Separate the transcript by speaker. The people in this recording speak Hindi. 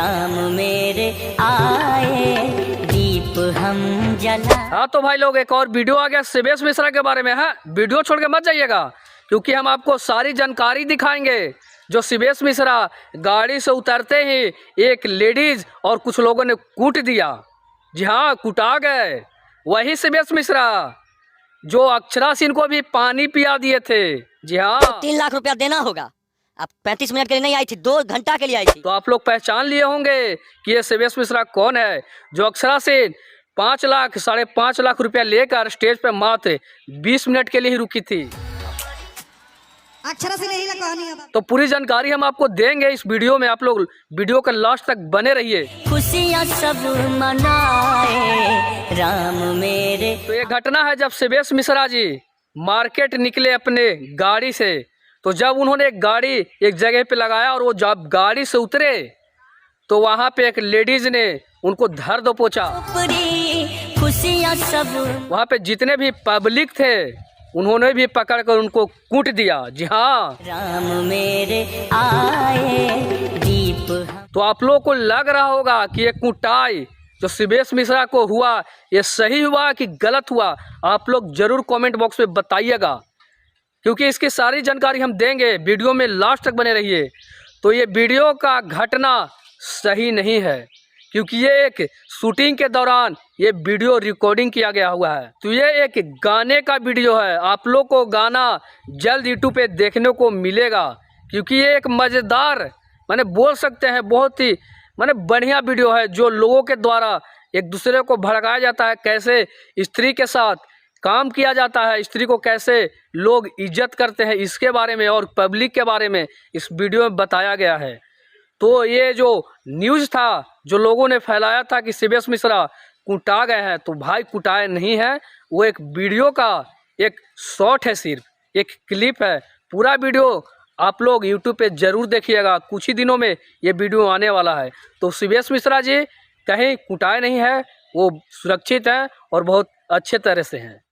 Speaker 1: राम मेरे आए, दीप हम जला।
Speaker 2: हाँ तो भाई लोग, एक और वीडियो आ गया शिवेश मिश्रा के बारे में। है वीडियो छोड़ के मत जाइएगा, क्योंकि हम आपको सारी जानकारी दिखाएंगे। जो शिवेश मिश्रा गाड़ी से उतरते ही एक लेडीज और कुछ लोगों ने कूट दिया। जी हाँ, कुटा गए। वही शिवेश मिश्रा जो अक्षरा सिंह को भी पानी पिया दिए थे। जी हाँ,
Speaker 1: 3 लाख रुपया देना होगा। अब 35 मिनट के लिए नहीं आई थी, 2 घंटा के लिए आई थी।
Speaker 2: तो आप लोग पहचान लिए होंगे कि ये शिवेश मिश्रा कौन है, जो अक्षरा सिंह 5 लाख 5.5 लाख रुपया लेकर स्टेज पे मात्र 20 मिनट के लिए ही रुकी थी।
Speaker 3: अक्षरा से नहीं लगा कहानी अब।
Speaker 2: तो पूरी जानकारी हम आपको देंगे इस वीडियो में। आप लोग वीडियो के लास्ट तक बने रहिए।
Speaker 1: खुशियाँ सब मनाए, राम मेरे।
Speaker 2: तो ये घटना है जब शिवेश मिश्रा जी मार्केट निकले अपने गाड़ी से। तो जब उन्होंने एक गाड़ी एक जगह पे लगाया और वो जब गाड़ी से उतरे तो वहाँ पे एक लेडीज ने उनको धर दो पोछा।
Speaker 1: खुशियाँ सब।
Speaker 2: वहाँ पे जितने भी पब्लिक थे उन्होंने भी पकड़कर उनको कूट दिया। जी हाँ,
Speaker 1: राम मेरे आए, दीप।
Speaker 2: तो आप लोगों को लग रहा होगा कि ये कुटाई जो शिवेश मिश्रा को हुआ ये सही हुआ कि गलत हुआ। आप लोग जरूर कमेंट बॉक्स में बताइएगा, क्योंकि इसकी सारी जानकारी हम देंगे। वीडियो में लास्ट तक बने रहिए। तो ये वीडियो का घटना सही नहीं है, क्योंकि ये एक शूटिंग के दौरान ये वीडियो रिकॉर्डिंग किया गया हुआ है। तो ये एक गाने का वीडियो है। आप लोग को गाना जल्द यूट्यूब पे देखने को मिलेगा, क्योंकि ये एक मज़ेदार माने बोल सकते हैं बहुत ही माने बढ़िया वीडियो है, जो लोगों के द्वारा एक दूसरे को भड़काया जाता है, कैसे स्त्री के साथ काम किया जाता है, स्त्री को कैसे लोग इज्जत करते हैं, इसके बारे में और पब्लिक के बारे में इस वीडियो में बताया गया है। तो ये जो न्यूज़ था जो लोगों ने फैलाया था कि शिवेश मिश्रा कुटा गए हैं, तो भाई कुटाए नहीं है। वो एक वीडियो का एक शॉट है, सिर्फ एक क्लिप है। पूरा वीडियो आप लोग यूट्यूब पे ज़रूर देखिएगा। कुछ ही दिनों में ये वीडियो आने वाला है। तो शिवेश मिश्रा जी कहीं कुटाए नहीं है, वो सुरक्षित हैं और बहुत अच्छे तरह से हैं।